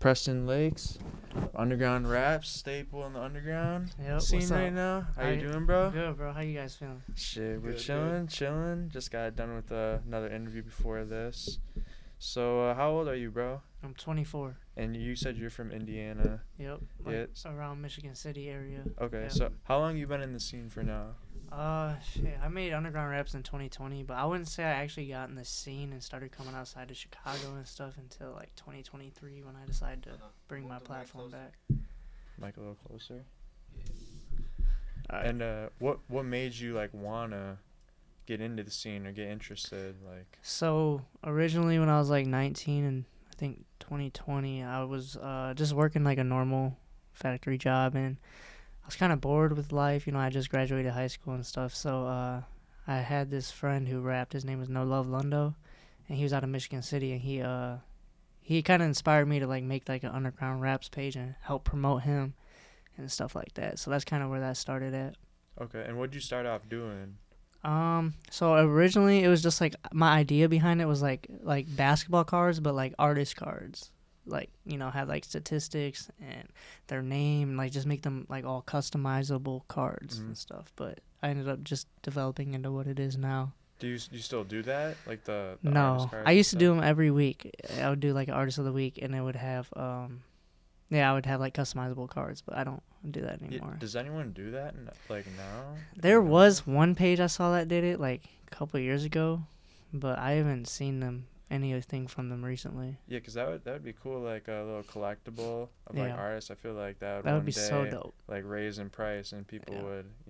Preston Lakes, underground rap staple in the underground Yep, scene what's right up? now. How you doing, I'm bro? good, bro. How you guys feeling? Shit, we're Good, chilling. Just got done with another interview before this. So, how old are you, bro? I'm 24. And you said you're from Indiana. Yep, Yeah. around Michigan City area. Okay, Yep. so how long you been in the scene for now? Shit, I made underground raps in 2020, but I wouldn't say I actually got in the scene and started coming outside of Chicago and stuff until like 2023 when I decided to bring my platform back. Mic a little closer. Alright. And what made you like wanna get into the scene or get interested? Like, So originally when I was like 19 and I think 2020, I was just working like a normal factory job, and I was kind of bored with life. You know, I just graduated high school and stuff. So I had this friend who rapped. His name was No Love Lundo, and he was out of Michigan City, and he kind of inspired me to like make like an underground raps page and help promote him and stuff like that. So that's kind of where that started at. okay, and what'd you start off doing? So originally it was just like my idea behind it was like basketball cards, but like artist cards, like, you know, have like statistics and their name, like just make them like all customizable cards and stuff. But I ended up just developing into what it is now. Do you still do that? Like the artist No, cards I and used to do stuff? them every week. I would do like an artist of the week, and it would have I would have like customizable cards, but I don't do that Yeah, anymore. does anyone do that like now? There No? was one page I saw that did it like a couple years ago, but I haven't seen anything from them recently. Yeah, 'cause that would be cool, like a little collectible of like Yeah. artists. I feel like that would That would one be day so dope. like raise in price, and people Yeah.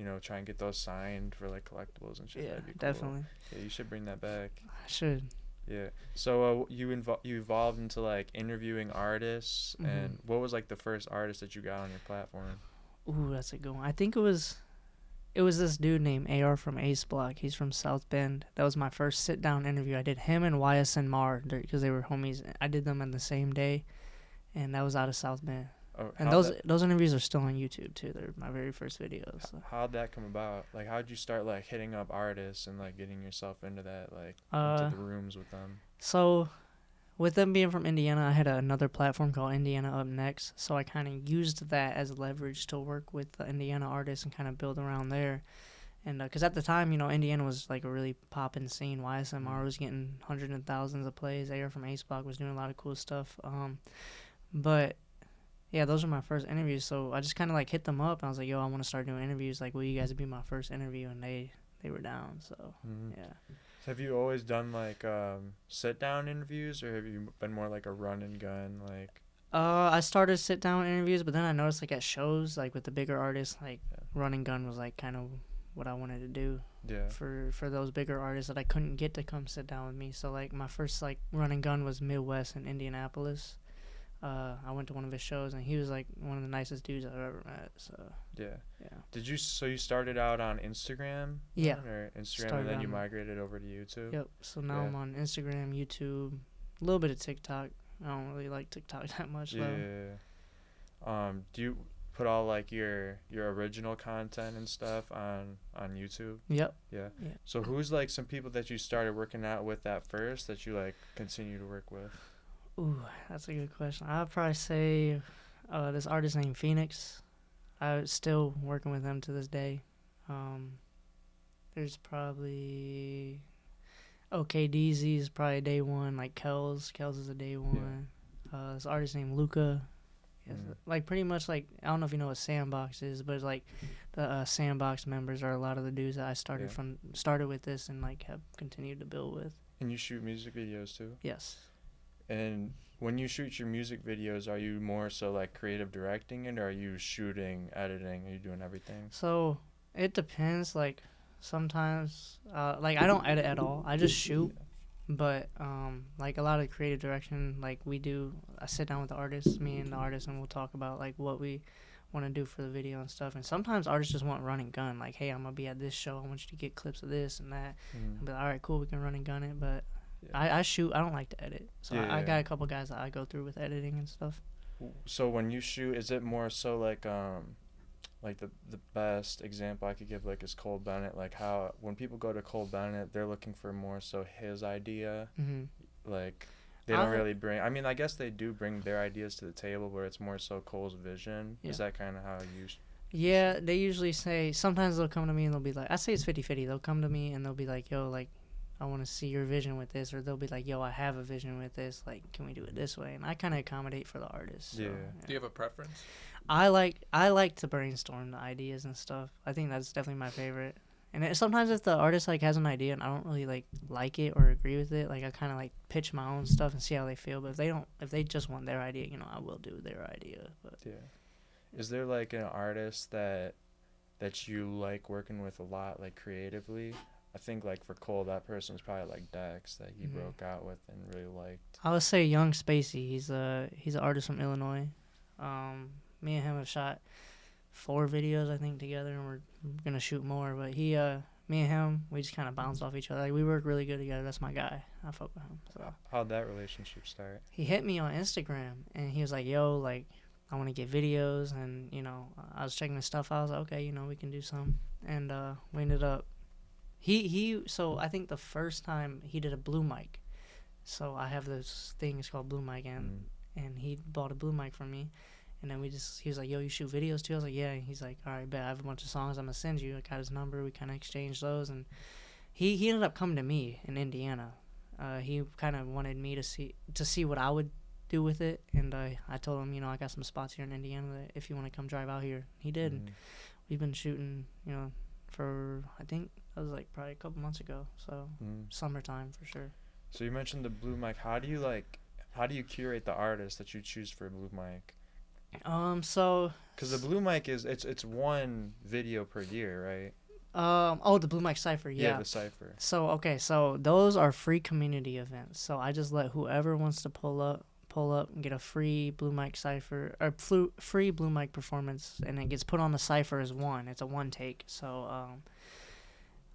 would try and get those signed for like collectibles and shit. Yeah, That'd be cool. definitely. Yeah, you should bring that back. I should. Yeah. So you evolved into like interviewing artists, Mhm. and what was like the first artist that you got on your platform? Ooh, that's a good one. I think it was this dude named AR from Ace Block. He's from South Bend. That was my first sit down interview. I did him and YSN Mar because they were homies. I did them on the same day, and that was out of South Bend. Oh, And those interviews are still on YouTube too. They're my very first videos. So. How'd that come about? Like, how'd you start like hitting up artists and like getting yourself into that, like into the rooms with them? So, with them being from Indiana, I had another platform called Indiana Up Next. So I kind of used that as leverage to work with the Indiana artists and kind of build around there. And because at the time, you know, Indiana was like a really poppin' scene. YSMR was getting hundreds and thousands of plays. AR from Ace Block was doing a lot of cool stuff. But yeah, those were my first interviews. So I just kind of like hit them up. And I was like, yo, I want to start doing interviews. Like, will you guys be my first interview? And they were down. So yeah. Have you always done like sit down interviews, or have you been more like a run and gun like? I started sit down interviews, but then I noticed like at shows, like with the bigger artists, like run and gun was like kind of what I wanted to do. Yeah. For those bigger artists that I couldn't get to come sit down with me. So like my first like run and gun was Midwest in Indianapolis. I went to one of his shows, and he was like one of the nicest dudes I've ever met. So Yeah. yeah. So you started out on Instagram? Yeah. then, or Instagram, Started and then you on- migrated over to YouTube? Yep. So now Yeah. I'm on Instagram, YouTube, a little bit of TikTok. I don't really like TikTok that much though. Yeah. Do you put all like your original content and stuff on YouTube? Yep. Yeah. Yeah. So who's like some people that you started working out with at first that you like continue to work with? Ooh, that's a good question. I'd probably say this artist named Phoenix. I'm still working with him to this day. There's probably OKDZ is probably day one. Like Kells is a day one. This artist named Luca. Like pretty much like, I don't know if you know what Sandbox is, but it's like the Sandbox members are a lot of the dudes that I started with this and like have continued to build with. And you shoot music videos too? Yes. And when you shoot your music videos, are you more so like creative directing it, or are you shooting, editing? Are you doing everything? So it depends. Like sometimes, like I don't edit at all. I just shoot. But like a lot of creative direction, like I sit down with the artist, me and the artist, and we'll talk about like what we want to do for the video and stuff. And sometimes artists just want run and gun. Like, hey, I'm gonna be at this show. I want you to get clips of this and that. I'll be like, all right, cool, we can run and gun it. But I shoot. I don't like to edit. So I got a couple guys that I go through with editing and stuff. So when you shoot, is it more so like the best example I could give like is Cole Bennett? Like how when people go to Cole Bennett, they're looking for more so his idea, like They don't really bring. I mean, I guess they do bring their ideas to the table, where it's more so Cole's vision. Yeah. Is that kind of how you? Yeah, they usually say, sometimes they'll come to me and they'll be like, I say it's 50-50. They'll come to me and they'll be like, yo, like, I want to see your vision with this. Or they'll be like, yo, I have a vision with this. Like, can we do it this way? And I kind of accommodate for the artist. So, Yeah. Do you have a preference? I like to brainstorm the ideas and stuff. I think that's definitely my favorite. And sometimes if the artist like has an idea and I don't really like it or agree with it, like I kind of like pitch my own stuff and see how they feel. But if they just want their idea, I will do their idea. But yeah, is there like an artist that you like working with a lot, like creatively? I think like for Cole, that person's probably like Dex that he broke out with and really liked. I would say Young Spacey. He's an artist from Illinois. Me and him have shot 4 videos I think together, and we're gonna shoot more. But me and him, we just kind of bounce off each other. Like, we work really good together. That's my guy. I fuck with him. So How'd that relationship start? he hit me on Instagram and he was like, "Yo, like, I want to get videos," and I was checking his stuff out. I was like, "Okay, we can do some," and we ended up. So I think the first time he did a blue mic, so I have this thing. It's called blue mic, and he bought a blue mic from me. And then he was like, "Yo, you shoot videos too?" I was like, "Yeah." And he's like, "All right, bet. I have a bunch of songs I'm going to send you." I got his number. We kind of exchanged those. And he ended up coming to me in Indiana. He kind of wanted me to see what I would do with it. And I told him, I got some spots here in Indiana that if you want to come drive out here. He did. And we've been shooting, for, I think that was like probably a couple months ago. So summertime for sure. So you mentioned the blue mic. How do you curate the artist that you choose for a blue mic? So because the blue mic it's one video per year, right? The blue mic cipher, Yeah, the cipher. So those are free community events. So I just let whoever wants to pull up and get a free blue mic cipher or free blue mic performance, and it gets put on the cipher as one. It's a one take. So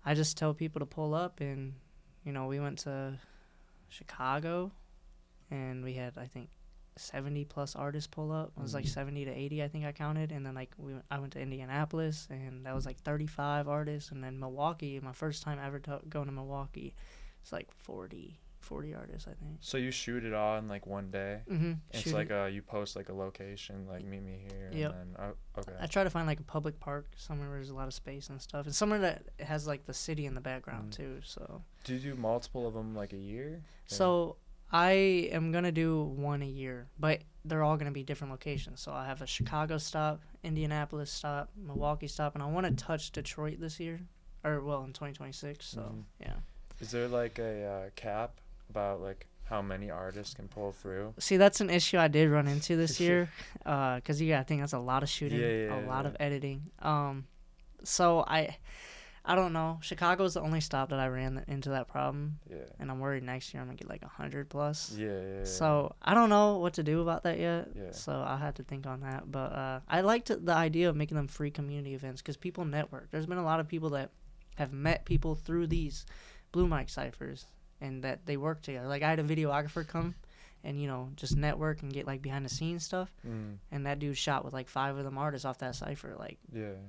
I just tell people to pull up, and we went to Chicago, and we had, I think, 70 plus artists pull up. It was like 70 to 80, I think I counted. And then I went to Indianapolis, and that was like 35 artists. And then Milwaukee, my first time ever going to Milwaukee, it's like 40 artists, I think. So you shoot it all in like one day? It's like you post like a location, like meet me here. Yep. And then, okay. I try to find like a public park somewhere where there's a lot of space and stuff, and somewhere that has like the city in the background too. So do you do multiple of them like a year? So I am going to do one a year, but they're all going to be different locations. So I have a Chicago stop, Indianapolis stop, Milwaukee stop, and I want to touch Detroit this year, in 2026. So, yeah. Is there like a cap about like how many artists can pull through? See, that's an issue I did run into this year, because you got to think that's a lot of shooting, a lot of editing. So I don't know. Chicago's the only stop that I ran into that problem. Yeah. And I'm worried next year I'm going to get like 100 plus. Yeah. So I don't know what to do about that yet. Yeah. So I'll have to think on that. But I liked the idea of making them free community events because people network. There's been a lot of people that have met people through these blue mic ciphers and that they work together. Like I had a videographer come and, just network and get like behind the scenes stuff. And that dude shot with like 5 of them artists off that cipher.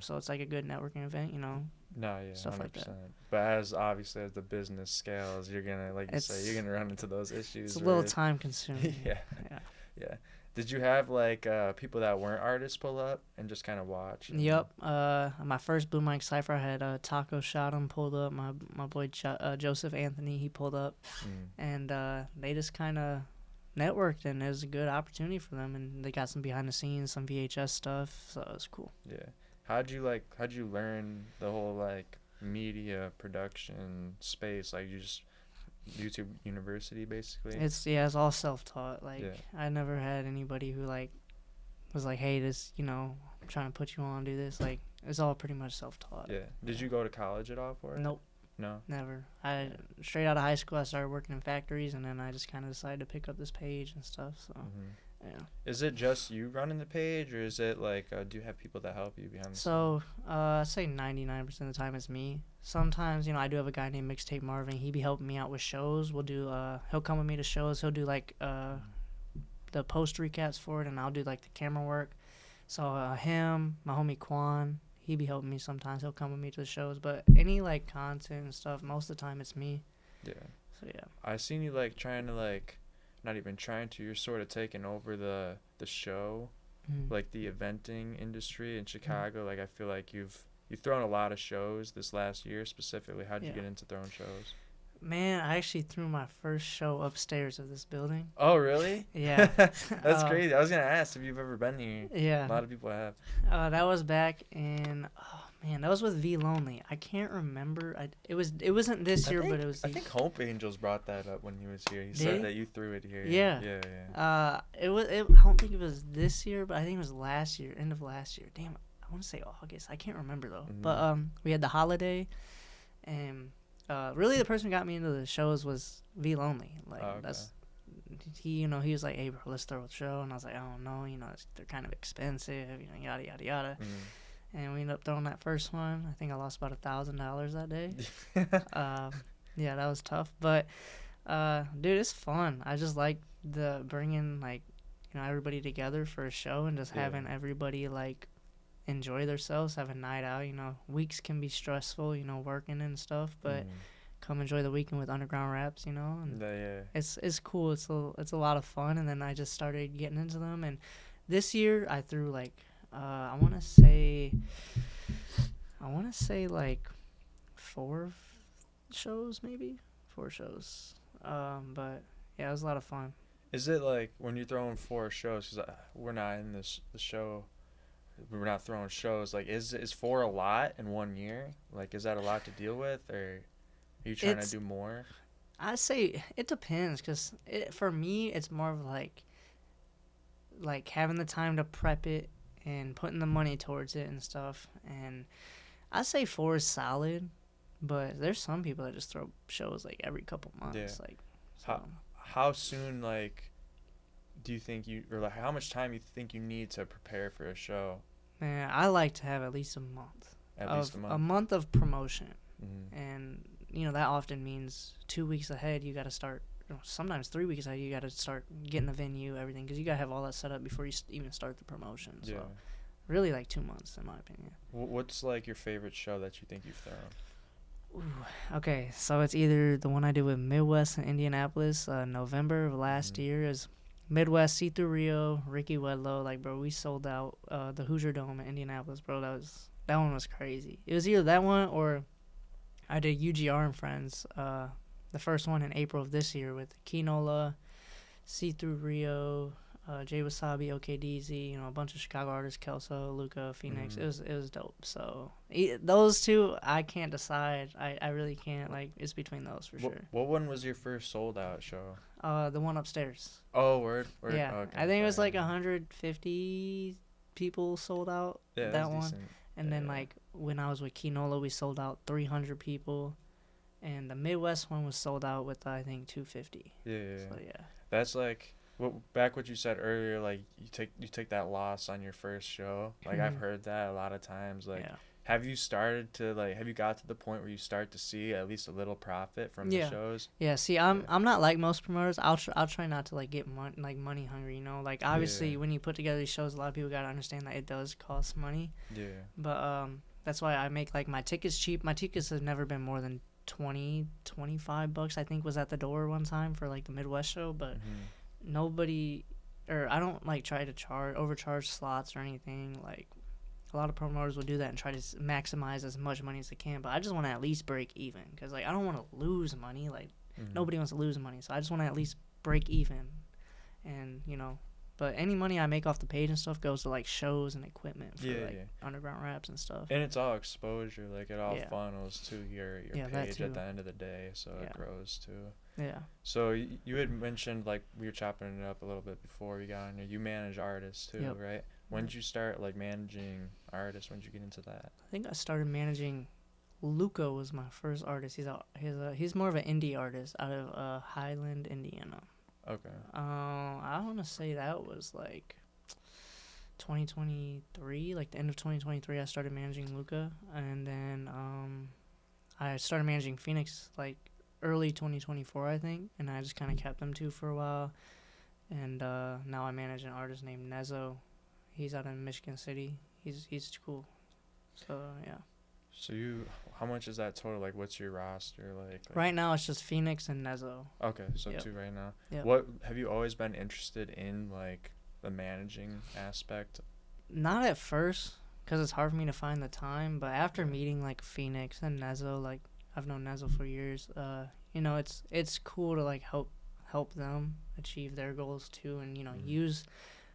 So it's like a good networking event, No, yeah, stuff 100%. like that. But as the business scales, you're gonna, like you say, you're gonna run into those issues. It's a little time consuming. Yeah. Did you have like people that weren't artists pull up and just kind of watch? Yep. My first blue mic cipher, I had Taco Shot'em pulled up. My boy Joseph Anthony, he pulled up, and they just kind of networked, and it was a good opportunity for them, and they got some behind the scenes, some VHS stuff, so it was cool. Yeah. How'd you learn the whole like media production space? Like you just YouTube University basically? It's all self-taught. I never had anybody who like was like, hey, this, I'm trying to put you on, do this. Like it's all pretty much self-taught. Yeah. Did you go to college at all for it? Nope. No. Never. Straight out of high school I started working in factories, and then I just kind of decided to pick up this page and stuff. So. Yeah. Is it just you running the page, or is it like do you have people that help you behind the scenes? So I say 99% of the time it's me. Sometimes I do have a guy named Mixtape Marvin. He be helping me out with shows. We'll do he'll come with me to shows. He'll do like the post recaps for it, and I'll do like the camera work. So him, my homie Quan, he be helping me sometimes. He'll come with me to the shows, but any like content and stuff, most of the time it's me. Yeah. So yeah. I seen you like trying to like not even trying to, you're sort of taking over the show, like the eventing industry in Chicago. Like I feel like you've thrown a lot of shows this last year specifically. How'd you get into throwing shows? Man, I actually threw my first show upstairs of this building. Oh, really? Yeah. That's crazy. I was gonna ask if you've ever been here. Yeah. A lot of people have. That was back in, oh man, that was with V Lonely. I can't remember. It wasn't this year, but it was. I think Hope Angels brought that up when he was here. He Did said he? that you threw it here. Yeah. Yeah. I don't think it was this year, but I think it was last year, end of last year. Damn, I want to say August. I can't remember though. Mhm. But we had the holiday, and really the person who got me into the shows was V Lonely. Like Oh, okay. that's he was like, hey bro, let's throw a show, and I was like, I don't know, they're kind of expensive, yada yada yada. And we ended up throwing that first one. I think I lost about $1,000 that day. Yeah, that was tough, but dude, it's fun. I just like the bringing like everybody together for a show and just having everybody like enjoy themselves, have a night out. Weeks can be stressful, working and stuff, but come enjoy the weekend with Underground Raps, and it's cool. It's a lot of fun. And then I just started getting into them, and this year I threw like I want to say like 4 shows, maybe 4 shows. But yeah, it was a lot of fun. Is it like when you're throwing 4 shows? Because we're not in the show. We're not throwing shows. Like, is 4 a lot in 1 year? Like, is that a lot to deal with, or are you trying to do more? I say it depends, because for me, it's more of like having the time to prep it and putting the money towards it and stuff. And I say 4 is solid, but there's some people that just throw shows like every couple months. Yeah. Like, so. How soon, like, do you think like how much time you think you need to prepare for a show? Man, I like to have at least a month. A month of promotion. Mm-hmm. And that often means 2 weeks ahead you got to start. Sometimes 3 weeks ahead you got to start getting the venue, everything, because you got to have all that set up before you even start the promotion. So really like 2 months in my opinion. What's like your favorite show that you think you've thrown? Ooh, okay, so it's either the one I did with Midwest in Indianapolis, November of last year, is Midwest, See Through Rio, Ricky Wedlow. Like, bro, we sold out the Hoosier Dome in Indianapolis, bro. That one was crazy. It was either that one or I did UGR and Friends, the first one in April of this year with Kinola, See Through Rio, Jay Wasabi, OKDZ, a bunch of Chicago artists, Kelso, Luca, Phoenix. It was dope. So those 2, I can't decide. I really can't. Like, it's between those for sure. What one was your first sold out show? The one upstairs. Oh, word. Yeah, oh, okay. I think it was like 150 people sold out. Yeah, that one. Decent. And then like when I was with Kinola, we sold out 300 people, and the Midwest one was sold out with I think 250. Yeah. So yeah. That's like what you said earlier. Like you take that loss on your first show. Like I've heard that a lot of times. Like, have you got to the point where you start to see at least a little profit from the shows? Yeah. See, I'm not like most promoters. I'll try not to like get money hungry. Like obviously when you put together these shows, a lot of people gotta understand that it does cost money. Yeah. But that's why I make like my tickets cheap. My tickets have never been more than $25 I think was at the door one time for like the Midwest show, but nobody, or I don't like try to overcharge slots or anything. Like a lot of promoters will do that and try to maximize as much money as they can, but I just want to at least break even, because like I don't want to lose money. Like nobody wants to lose money, so I just want to at least break even. And but any money I make off the page and stuff goes to like shows and equipment for Underground Raps and stuff. And it's all exposure. Like it all funnels to your page at the end of the day, so it grows too. Yeah. So you had mentioned, like, we were chopping it up a little bit before we got on here, you manage artists too, right? When did you start like managing artists? When did you get into that? I think I started managing. Luca was my first artist. He's more of an indie artist out of Highland, Indiana. Okay. I want to say that was like 2023, like the end of 2023. I started managing Luca, and then I started managing Phoenix like early 2024, I think, and I just kind of kept them 2 for a while. And now I manage an artist named Nezo. He's out in Michigan City. He's cool. So yeah. So you, how much is that total? Like, what's your roster like? Right now it's just Phoenix and Nezo. Okay, so Yep. 2 right now. Yep. What have you always been interested in, like the managing aspect? Not at first, because it's hard for me to find the time. But after Yeah. meeting like Phoenix and Nezo, like I've known Nezo for years. You know, it's cool to like help them achieve their goals too, and you know, Mhm. use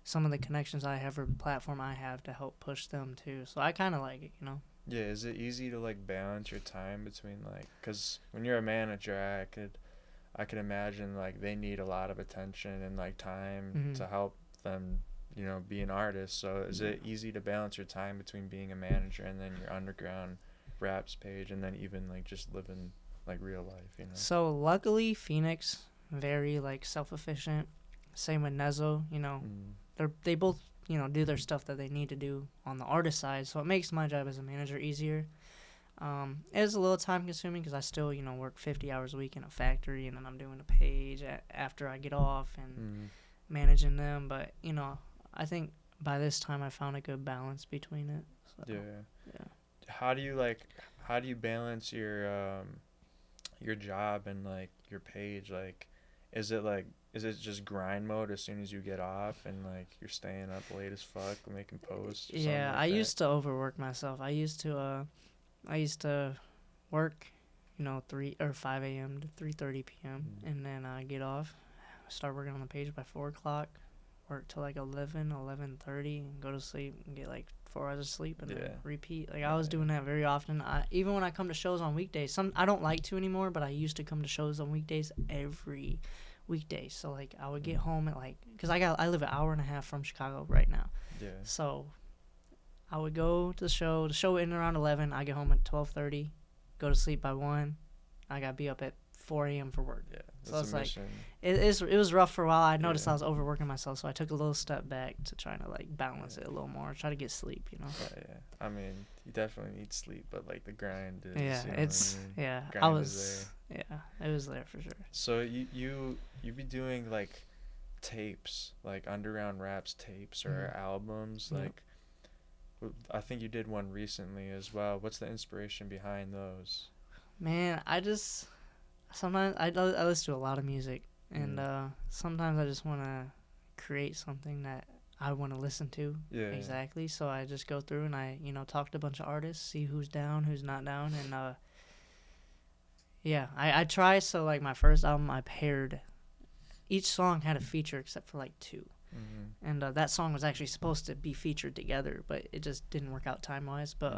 some of the connections I have or platform I have to help push them too. So I kind of like it, you know. Yeah, is it easy to like balance your time between like, cause when you're a manager, I could imagine like they need a lot of attention and like time Mm-hmm. to help them, be an artist. So is it easy to balance your time between being a manager and then your underground raps page and then even like just living like real life? So luckily, Phoenix very like self-efficient. Same with Nezo. You know, Mm. they both do their stuff that they need to do on the artist side. So it makes my job as a manager easier. It is a little time consuming because I still work 50 hours a week in a factory, and then I'm doing the page after I get off and Mm. managing them. But I think by this time I found a good balance between it. So, Yeah. yeah. How do you balance your job and like your page? Like, is it just grind mode as soon as you get off and like you're staying up late as fuck making posts or something Yeah, like I that? used to overwork myself. I used to work, 3 or 5 a.m. to 3:30 p.m. Mm. and then I get off, start working on the page by 4 o'clock, work till like 11:30, and go to sleep and get like 4 hours of sleep and Yeah. then repeat. Like I was doing that very often. Even when I come to shows on weekdays, I don't like to anymore, but I used to come to shows on weekdays every weekday. So like I would get home at because I live an hour and a half from Chicago right now. Yeah. So I would go to the show. The show ended around 11. I get home at 12:30, go to sleep by 1. I got to be up at 4 a.m. for work. Yeah. So That's it's a like mission. it was rough for a while. I noticed Yeah. I was overworking myself, so I took a little step back to try to like balance it a little more, try to get sleep. Yeah. I mean, you definitely need sleep, but like the grind is. Yeah, you know what I it's mean? yeah. I Grind was is it was there for sure. So you be doing like tapes, like underground raps tapes or albums, Yep. like I think you did one recently as well. What's the inspiration behind those? Man, I just sometimes I listen to a lot of music, and sometimes I just want to create something that I want to listen to. Yeah. Exactly. So I just go through and I talk to a bunch of artists, see who's down, who's not down, and yeah, I try. So like my first album, I paired. Each song had a feature except for like 2. Mm-hmm. And that song was actually supposed to be featured together, but it just didn't work out time-wise. But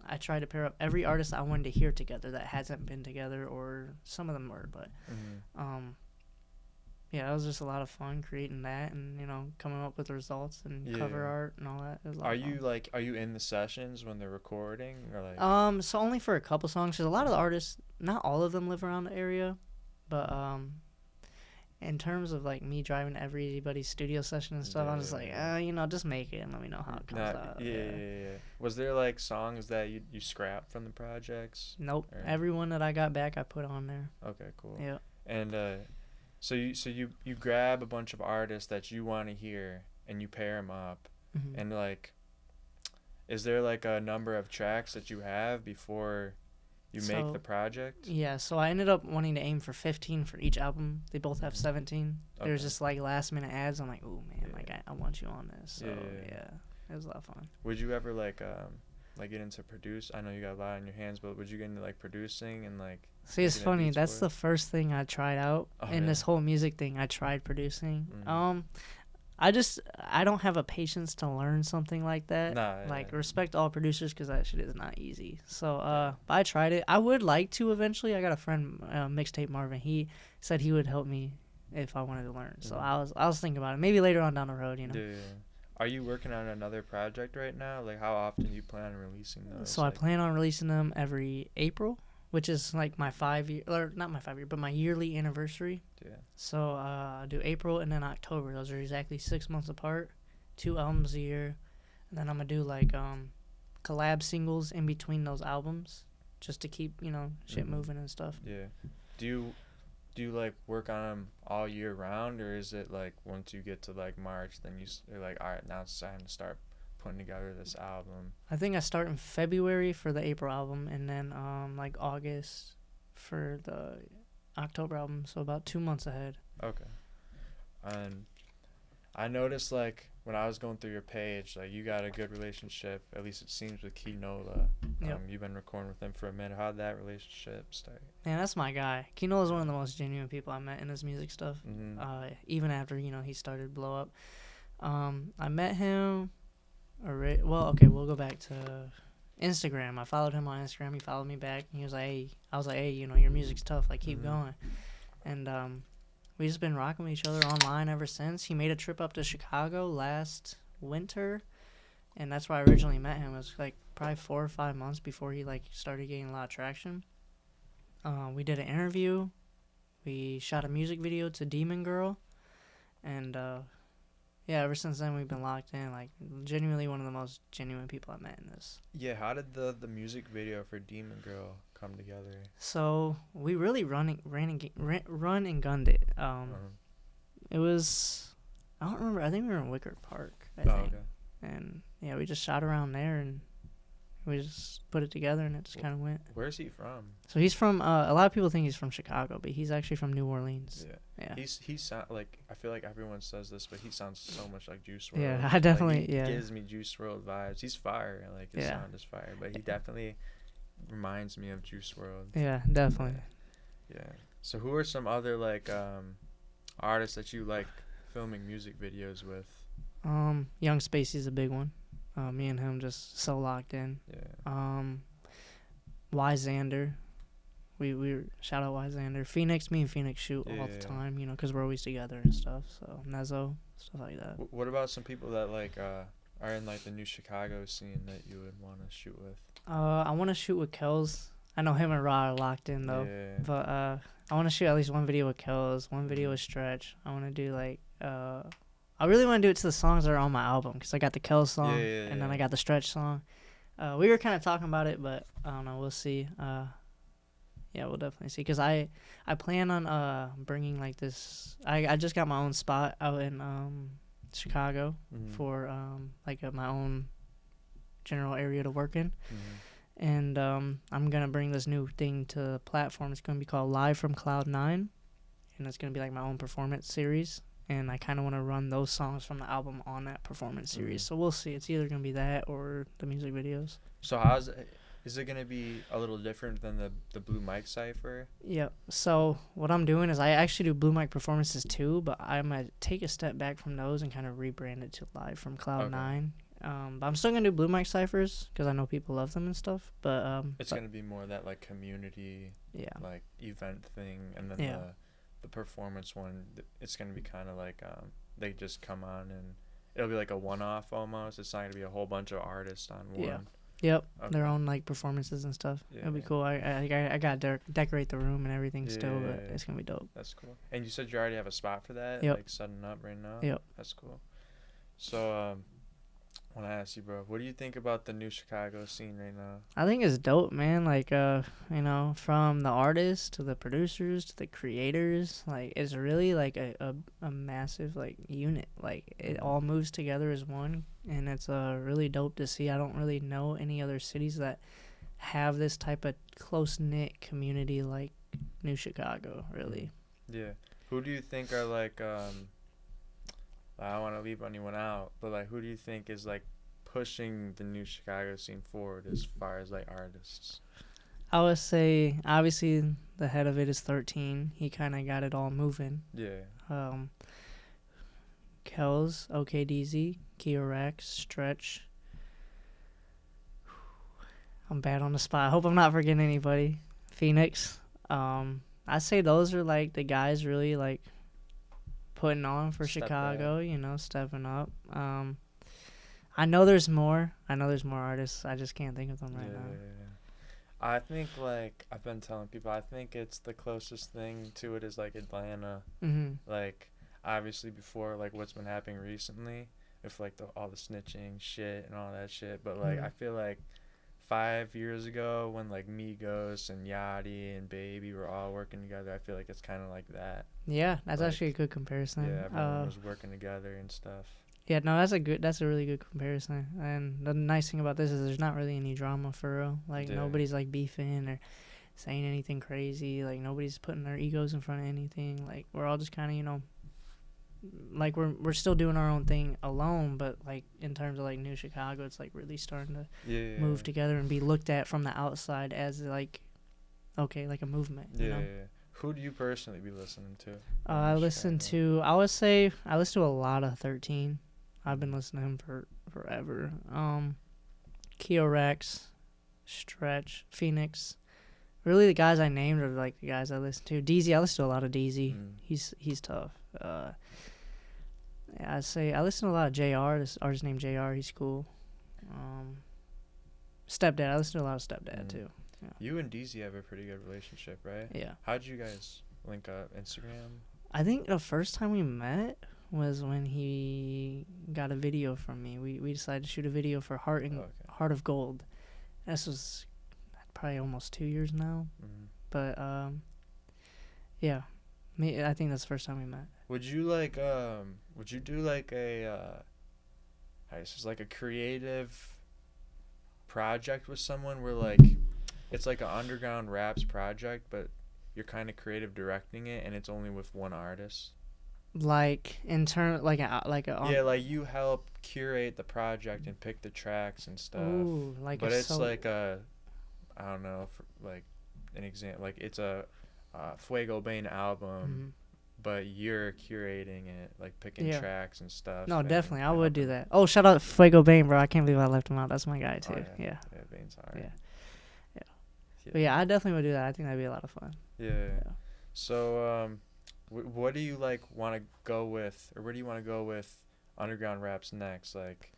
I tried to pair up every artist I wanted to hear together that hasn't been together, or some of them were. But yeah, it was just a lot of fun creating that and coming up with results and cover art and all that. It was a lot of fun. Are you in the sessions when they're recording or like? So only for a couple songs, because a lot of the artists, not all of them live around the area, but in terms of like me driving to everybody's studio session and stuff, I'm just like, just make it and let me know how it comes out. Yeah. Was there like songs that you scrapped from the projects? Nope. Or? Everyone that I got back, I put on there. Okay, cool. Yeah. And so you grab a bunch of artists that you want to hear and you pair them up, and like, is there like a number of tracks that you have before you make the project? Yeah, so I ended up wanting to aim for 15 for each album. They both have 17. Okay. There's just like last minute ads. I'm like, oh man, like I want you on this. So yeah, it was a lot of fun. Would you ever like get into produce? I know you got a lot on your hands, but would you get into like producing and like? See, it's funny. That's the first thing I tried out in this whole music thing. I tried producing. I don't have a patience to learn something like that. Respect all producers because that shit is not easy. So, but I tried it. I would like to eventually. I got a friend, Mixtape Marvin. He said he would help me if I wanted to learn. So I was thinking about it. Maybe later on down the road, Yeah. Are you working on another project right now? Like, how often do you plan on releasing those? So I plan on releasing them every April, which is like my 5-year, or not my 5-year, but my yearly anniversary. Yeah. So I do April and then October. Those are exactly 6 months apart. 2 albums a year. And then I'm going to do like collab singles in between those albums just to keep, shit moving and stuff. Yeah. Do you like work on them all year round, or is it like once you get to like March, then you're like, all right, now it's time to start putting together this album? I think I start in February for the April album, and then like August for the October album. So about 2 months ahead. Okay. And I noticed, like, when I was going through your page, like, you got a good relationship, at least it seems, with Kinola. Yep. You've been recording with him for a minute. How'd that relationship start? Man, that's my guy. Kino is one of the most genuine people I met in his music stuff. Mm-hmm. Even after, he started to blow up. I met him, we'll go back to Instagram. I followed him on Instagram. He followed me back. And he was like, hey, I was like, hey, your music's tough. Like, keep going. And we just been rocking with each other online ever since. He made a trip up to Chicago last winter, and that's where I originally met him. It was like probably 4 or 5 months before he like started getting a lot of traction. We did an interview. We shot a music video to Demon Girl, and yeah, ever since then we've been locked in. Like, genuinely one of the most genuine people I met in this. Yeah, how did the music video for Demon Girl come together? So we really run and gunned it. It was, I don't remember. I think we were in Wicker Park. I think. Okay. And yeah, we just shot around there and we just put it together and it just kind of went. Where's he from? So he's from. A lot of people think he's from Chicago, but he's actually from New Orleans. Yeah. He sound like, I feel like everyone says this, but he sounds so much like Juice WRLD. Yeah, I definitely. Like, he gives me Juice WRLD vibes. He's fire. Like, his sound is fire, but he definitely reminds me of Juice WRLD. Yeah, definitely. Yeah. So who are some other like artists that you like filming music videos with? Young Spacey's a big one. Me and him just so locked in. Yeah. Y Xander. We shout out Y Xander. Phoenix, me and Phoenix shoot all the time, because we're always together and stuff. So Nezzo, stuff like that. What about some people that like are in like the new Chicago scene that you would want to shoot with? I want to shoot with Kells. I know him and Ra are locked in though. Yeah. But I want to shoot at least one video with Kells, one video with Stretch. I want to do like I really want to do it to the songs that are on my album, because I got the Kells song and then I got the Stretch song. We were kind of talking about it, but I don't know. We'll see. Yeah, we'll definitely see. Because I plan on bringing like this. I just got my own spot out in Chicago for like my own general area to work in. And I'm going to bring this new thing to the platform. It's going to be called Live from Cloud 9. And it's going to be like my own performance series. And I kind of want to run those songs from the album on that performance series. So we'll see. It's either going to be that or the music videos. So is it going to be a little different than the Blue Mike Cypher? Yep. So what I'm doing is I actually do Blue Mike performances too, but I'm going to take a step back from those and kind of rebrand it to Live from Cloud 9. But I'm still going to do Blue Mike Cyphers because I know people love them and stuff. But it's going to be more that like community like event thing, and then the performance one, it's going to be kind of like they just come on and it'll be like a one-off almost. It's not going to be a whole bunch of artists on one. Yep, their own like performances and stuff. It'll be cool. I got to decorate the room and everything still, but it's going to be dope. That's cool. And you said you already have a spot for that? Yep. Like setting up right now? Yep. That's cool. So I want to ask you, bro, what do you think about the new Chicago scene right now? I think it's dope, man. Like, from the artists to the producers to the creators, like, it's really like a massive like unit. Like, it all moves together as one, and it's really dope to see. I don't really know any other cities that have this type of close knit community like New Chicago, really. Yeah. Who do you think are like I don't want to leave anyone out, but like, who do you think is like pushing the new Chicago scene forward as far as like artists? I would say obviously the head of it is 13. He kind of got it all moving. Yeah. Kells, OKDZ, Kiorax, Stretch. I'm bad on the spot. I hope I'm not forgetting anybody. Phoenix. I say those are like the guys really like putting on for Chicago, stepping up. I know there's more. Artists. I just can't think of them right now. I think, like, I've been telling people, I think it's the closest thing to it is, like, Atlanta. Like, obviously before, like, what's been happening recently with, like, all the snitching shit and all that shit. But, like, I feel like 5 years ago when, like, Migos and Yachty and Baby were all working together, I feel like it's kind of like that. Yeah, that's actually a good comparison. Yeah, everyone was working together and stuff. Yeah, no, that's a really good comparison. And the nice thing about this is there's not really any drama for real. Like Yeah. nobody's like beefing or saying anything crazy. Like nobody's putting their egos in front of anything. Like we're all just kind of, like we're still doing our own thing alone, but like in terms of like New Chicago, it's like really starting to Yeah. move together and be looked at from the outside as like okay, like a movement, Yeah. you know. Yeah. Who do you personally be listening to? I in listen Chicago? to I would say I listen to a lot of 13. I've been listening to him for forever. Keo Rex, Stretch, Phoenix. Really, the guys I named are like the guys I listen to. DZ, I listen to a lot of DZ. He's tough. Yeah, I say I listen to a lot of JR. This artist named JR. He's cool. Stepdad. I listen to a lot of Stepdad too. Yeah. You and DZ have a pretty good relationship, right? Yeah. How'd you guys link up? Instagram? I think the first time we met was when he got a video from me. We decided to shoot a video for Heart of Gold. This was probably almost 2 years now. But yeah, I think that's the first time we met. Would you do like a this is like a creative project with someone where like it's like an underground raps project, but you're kind of creative directing it, and it's only with one artist? Like in turn, like a yeah, like you help curate the project and pick the tracks and stuff. Ooh, like but it's like a, I don't know, like an example, like it's a Fuego Bane album, but you're curating it, like picking tracks and stuff. No, definitely, I would do that. Oh, shout out Fuego Bane, bro! I can't believe I left him out. That's my guy too. Oh, yeah. Yeah, Bane's hard. Yeah. But yeah, I definitely would do that. I think that'd be a lot of fun. Yeah. So, what do you like want to go with, or where do you want to go with underground raps next? Like,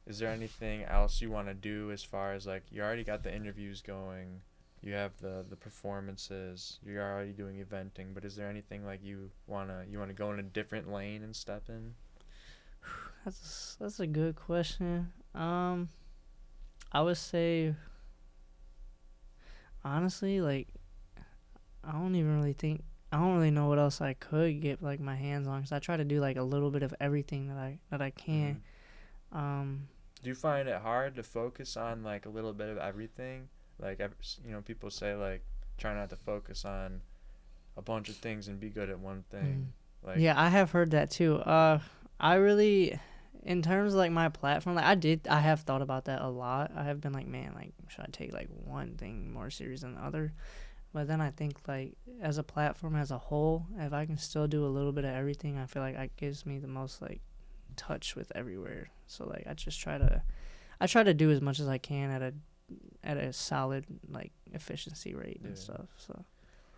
is there anything else you want to do as far as like you already got the interviews going, you have the performances, you're already doing eventing, but is there anything like you wanna go in a different lane and step in? That's a good question. I would say honestly, like I don't really know what else I could get like my hands on, because I try to do like a little bit of everything that I can. Do you find it hard to focus on like a little bit of everything? Like, people say like try not to focus on a bunch of things and be good at one thing. Like, yeah, I have heard that too. I really, in terms of like my platform, like I have thought about that a lot. I have been like, man, like should I take like one thing more serious than the other? But then I think like as a platform as a whole, if I can still do a little bit of everything, I feel like that gives me the most like touch with everywhere. So like I try to do as much as I can at a solid like efficiency rate and stuff. So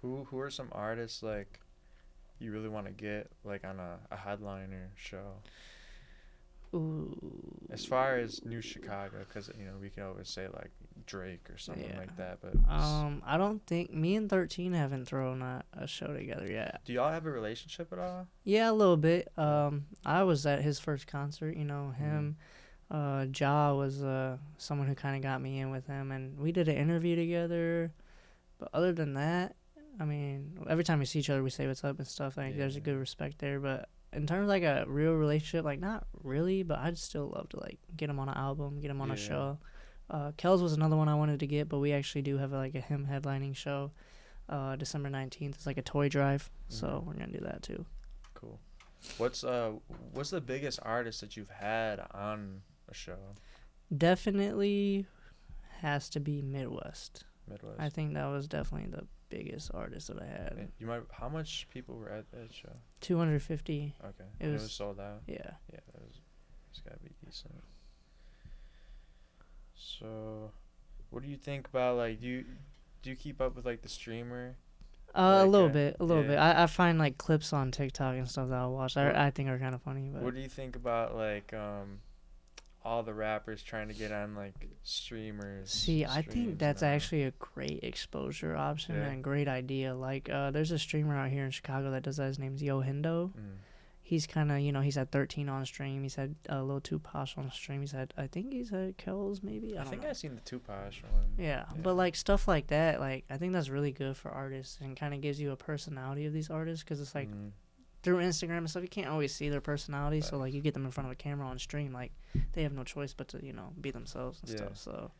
who are some artists like you really want to get like on a headliner show? Ooh. As far as New Chicago, because we can always say like Drake or something like that, but I don't think me and 13 haven't thrown a show together yet. Do y'all have a relationship at all? Yeah, a little bit. I was at his first concert. Him. Ja was someone who kind of got me in with him, and we did an interview together. But other than that, I mean, every time we see each other, we say what's up and stuff. Like, there's a good respect there. But in terms of like a real relationship, like not really. But I'd still love to like get him on an album, get him on a show. Kells was another one I wanted to get, but we actually do have like a him headlining show, December 19th. It's like a toy drive, so we're gonna do that too. Cool. What's the biggest artist that you've had on a show? Definitely has to be Midwest. I think that was definitely the biggest artist that I had. How much people were at that show? 250. Okay. It was sold out? Yeah. Yeah, it's gotta be decent. So, what do you think about like do you keep up with like the streamer? A little bit. I find like clips on TikTok and stuff that I'll watch. I think are kind of funny. But what do you think about like all the rappers trying to get on like streamers? See, I think that's actually a great exposure option and a great idea. Like, there's a streamer out here in Chicago that does that. His name's Yo Hindo. He's kind of, he's had 13 on stream. He's had a little Tupac on stream. I think he's had Kells maybe. I think I've seen the Tupac one. Yeah, but like stuff like that, like I think that's really good for artists and kind of gives you a personality of these artists, because it's like through Instagram and stuff, you can't always see their personality. So Right. like you get them in front of a camera on stream, like they have no choice but to be themselves and Yeah. stuff. So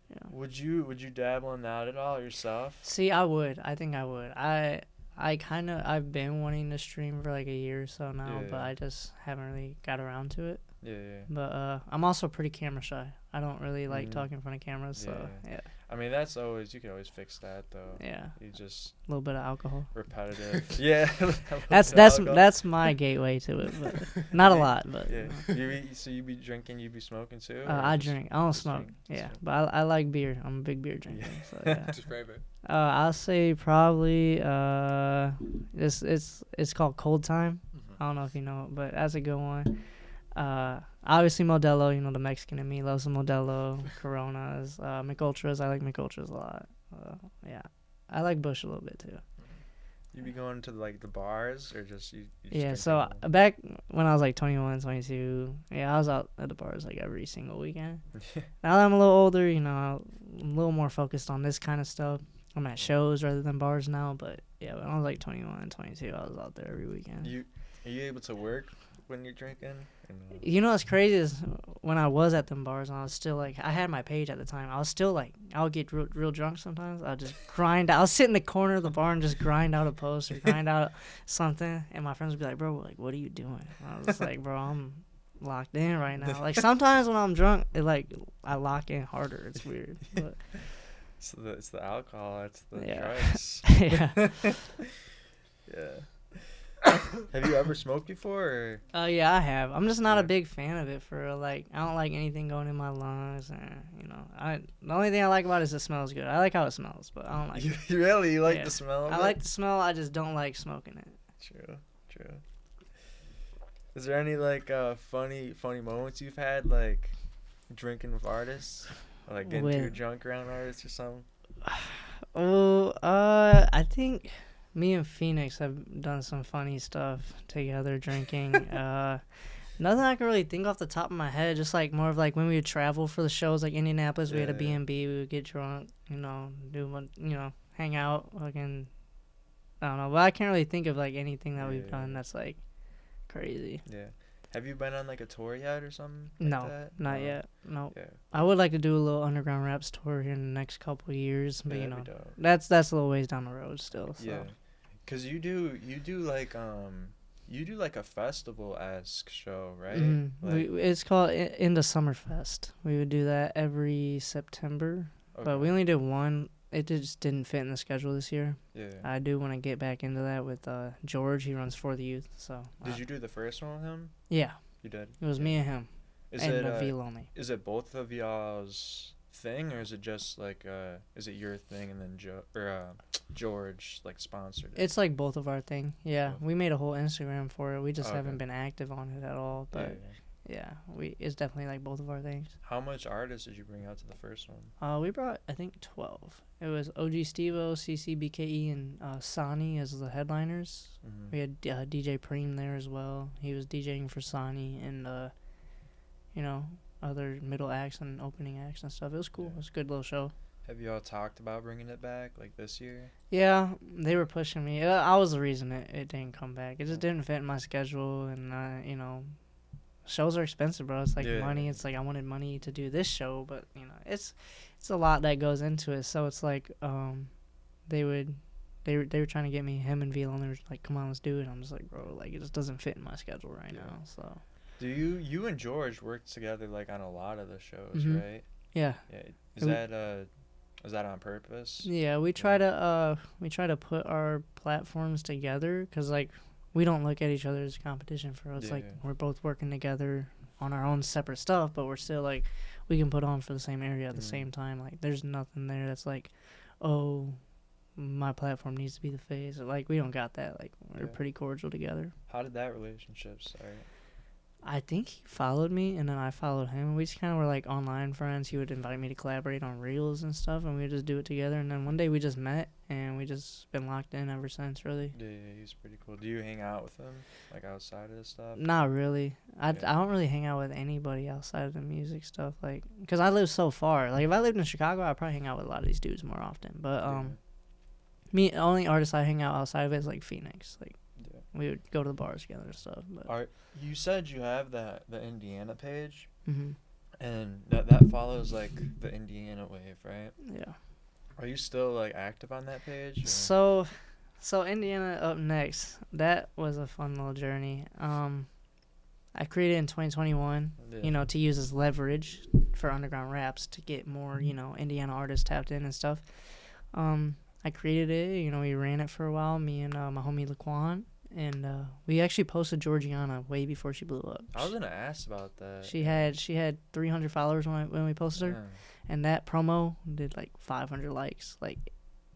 yeah. Would you dabble in that at all yourself? See, I would. I think I would. I've been wanting to stream for like a year or so now, but Yeah. I just haven't really got around to it. Yeah. But I'm also pretty camera shy. I don't really like Mhm. talking in front of cameras, so yeah. I mean, you can always fix that though. Yeah. You just A little bit of alcohol. repetitive. Yeah. a little That's bit of alcohol. that's my gateway to it, but not a lot. But Yeah. So you be drinking, you be smoking too? or I just- drink. I don't just smoke. drink? Yeah, Smoke. but I like beer. I'm a big beer drinker. So yeah. What's your favorite? I'll say probably it's called Cold Time. I don't know if you know it, but that's a good one. Obviously Modelo, the Mexican in me loves the Modelo, Coronas, McUltras. I like McUltras a lot. Yeah, I like Busch a little bit too. You be going to like the bars or just you just Yeah, drink so at home? back when I was like 21, 22, yeah, I was out at the bars like every single weekend. Now that I'm a little older, I'm a little more focused on this kind of stuff. I'm at shows rather than bars now, but yeah, when I was like 21, 22, I was out there every weekend. Are you able to work when you're drinking? Or no? You know what's crazy is when I was at them bars and I was still like, I had my page at the time. I was still like, I would get real drunk sometimes. I'll just grind. I'll sit in the corner of the bar and just grind out a post or grind out something. And my friends would be like, bro, like, what are you doing? And I was just like, bro, I'm locked in right now. Like sometimes when I'm drunk, I lock in harder. It's weird. But It's the alcohol. It's the Yeah. drugs. yeah. Yeah. Have you ever smoked before? Or? Yeah, I have. I'm just not a Yeah. big fan of it for like I don't like anything going in my lungs and the only thing I like about it is it smells good. I like how it smells, but I don't like it. You like Yeah. the smell of I it? like the smell, I just don't like smoking it. True. Is there any like funny moments you've had like drinking with artists? Or, like getting too With- drunk around artists or something? Oh, I think me and Phoenix have done some funny stuff together drinking. Nothing I can really think off the top of my head. Just like more of like when we would travel for the shows, like Indianapolis, we had a Yeah. B&B. We would get drunk, hang out, fucking. I don't know, but I can't really think of like anything that we've Yeah. done that's like crazy. Yeah. Have you been on like a tour yet or something? Like No, that? not No? yet. No, Yeah. I would like to do a little underground raps tour here in the next couple of years, but Yeah, that'd be dope. that's a little ways down the road still. So. Yeah. Cause you do like a festival-esque show, right? Mhm. Like, It's called In the Summerfest. We would do that every September, but okay. we only did one. It just didn't fit in the schedule this year. Yeah. I do want to get back into that with George. He runs For the Youth. So Did you do the first one with him? Yeah, You did. it was me and him Is and it Naveal only. is it both of y'all's thing, or is it just like is it your thing and then George like sponsored it? It's like both of our thing. Yeah, Both. we made a whole Instagram for it. We just Okay. haven't been active on it at all. Yeah, But yeah. it's definitely like both of our things. How much artists did you bring out to the first one? We brought, I think, 12. It was OG Stevo, CCBKE, and Sani as the headliners. Mm-hmm. We had DJ Preem there as well. He was DJing for Sani and, other middle acts and opening acts and stuff. It was cool. Yeah. It was a good little show. Have you all talked about bringing it back like this year? Yeah, they were pushing me. I was the reason it didn't come back. It just didn't fit in my schedule, and shows are expensive, bro. It's like Yeah. money. It's like I wanted money to do this show, but it's a lot that goes into it. So it's like they were trying to get me, him and Veal, and they were like, come on, let's do it. I'm just like, bro, like it just doesn't fit in my schedule right Yeah. now. So Do you and George work together like on a lot of the shows, Mhm. right? yeah. Yeah. We- Is that on purpose? Yeah, we try to put our platforms together because like we don't look at each other as competition for us. Yeah, Like yeah. we're both working together on our own separate stuff, but we're still like we can put on for the same area at the Mhm. same time. Like there's nothing there that's like, oh, my platform needs to be the face. Like we don't got that. Like we're Yeah. pretty cordial together. How did that relationship start? I think he followed me, and then I followed him. We just kind of were like online friends. He would invite me to collaborate on reels and stuff, and we would just do it together. And then one day we just met, and we just been locked in ever since. Really, Yeah, he's pretty cool. Do you hang out with him like outside of this stuff? not really. I Yeah. don't really hang out with anybody outside of the music stuff, like because I live so far. Like if I lived in Chicago, I'd probably hang out with a lot of these dudes more often. But Yeah. me, only artist I hang out outside of it is like Phoenix. Like Yeah. we would go to the bars together and stuff. But You said you have the Indiana page, hmm and that follows like the Indiana wave, right? yeah. Are you still like active on that page? So Indiana up next. That was a fun little journey. I created in 2021, Yeah. to use as leverage for underground raps to get more, Indiana artists tapped in and stuff. I created it, we ran it for a while, me and my homie Laquan, and we actually posted Georgiana way before she blew up. I was gonna ask about that. She had 300 followers when we posted her, and that promo did like 500 likes. Like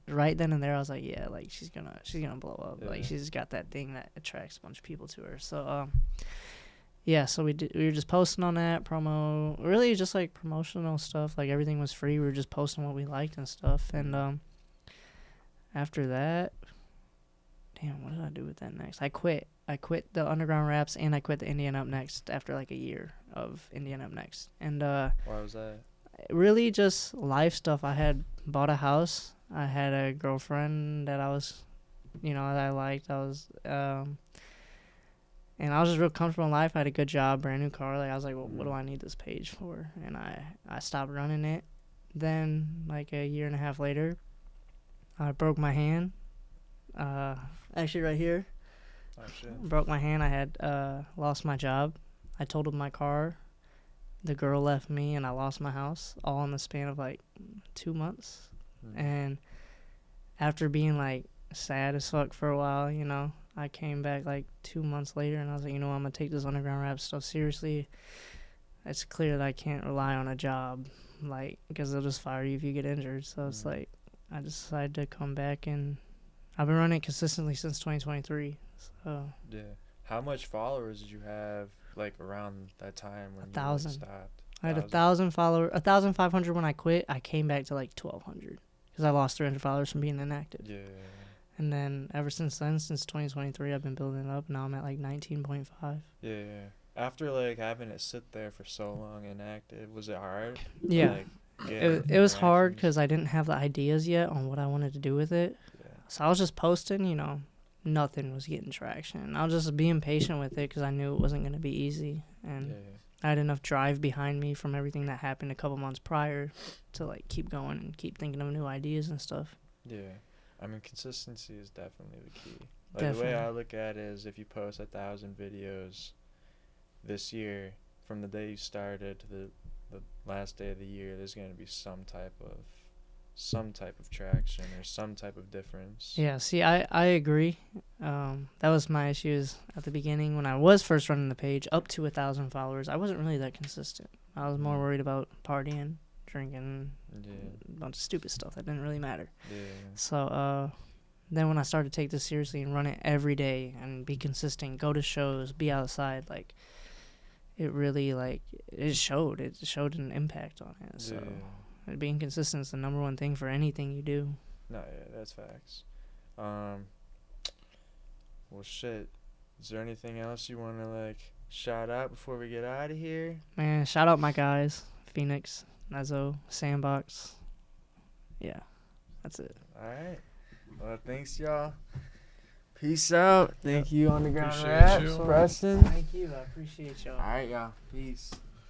right then and there, I was like, yeah, like she's gonna blow up. Yeah. Like she's got that thing that attracts a bunch of people to her. So yeah, so we were just posting on that promo, really just like promotional stuff. Like everything was free. We were just posting what we liked and stuff. And after that, damn, what did I do with that next? I quit the underground raps and I quit the Indiana Up Next after like a year of Indiana Up Next. And why was that? really just life stuff. I had bought a house. I had a girlfriend that I was, that I liked. And I was just real comfortable in life. I had a good job, brand new car. Like I was like, well, what do I need this page for? And I stopped running it. Then like a year and a half later, I broke my hand. Actually right here. Oh shit. Broke my hand. I had lost my job. I totaled my car. The girl left me, and I lost my house, all in the span of like 2 months. And after being like sad as fuck for a while, I came back like 2 months later, and I was like, I'm gonna take this underground rap stuff seriously. It's clear that I can't rely on a job, like, because they'll just fire you if you get injured. So it's like I decided to come back, and I've been running consistently since 2023. So yeah. How much followers did you have like around that time when 1,000. you stopped? I had 1,000 followers, 1,500 when I quit. I came back to like 1,200 because I lost 300 followers from being inactive. Yeah. And then ever since then, since 2023, I've been building it up. Now I'm at like 19.5. Yeah. After like having it sit there for so long inactive, was it hard? Yeah. It was hard interactions? because I didn't have the ideas yet on what I wanted to do with it. Yeah. So I was just posting, nothing was getting traction. I was just being patient with it because I knew it wasn't going to be easy. And Yeah. I had enough drive behind me from everything that happened a couple months prior to like keep going and keep thinking of new ideas and stuff. Yeah. I mean, consistency is definitely the key. Like Definitely. the way I look at it is if you post 1,000 videos this year, from the day you started to the last day of the year, there's going to be some type of traction or some type of difference. Yeah, see, I agree. That was my issues at the beginning when I was first running the page up to 1,000 followers. I wasn't really that consistent. I was more worried about partying, drinking, a bunch of stupid stuff that didn't really matter. Yeah. So then when I started to take this seriously and run it every day and be consistent, go to shows, be outside, like it really it showed an impact on it. So being consistent is the number one thing for anything you do. No, yeah, that's facts. Well, shit. Is there anything else you want to shout out before we get out of here? Man, shout out my guys, Phoenix, Nazo, Sandbox. Yeah, that's it. All right. Well, thanks, y'all. Peace out. Thank you, Underground Appreciate Raps, you. Preston. Thank you. I appreciate y'all. All right, y'all. Peace.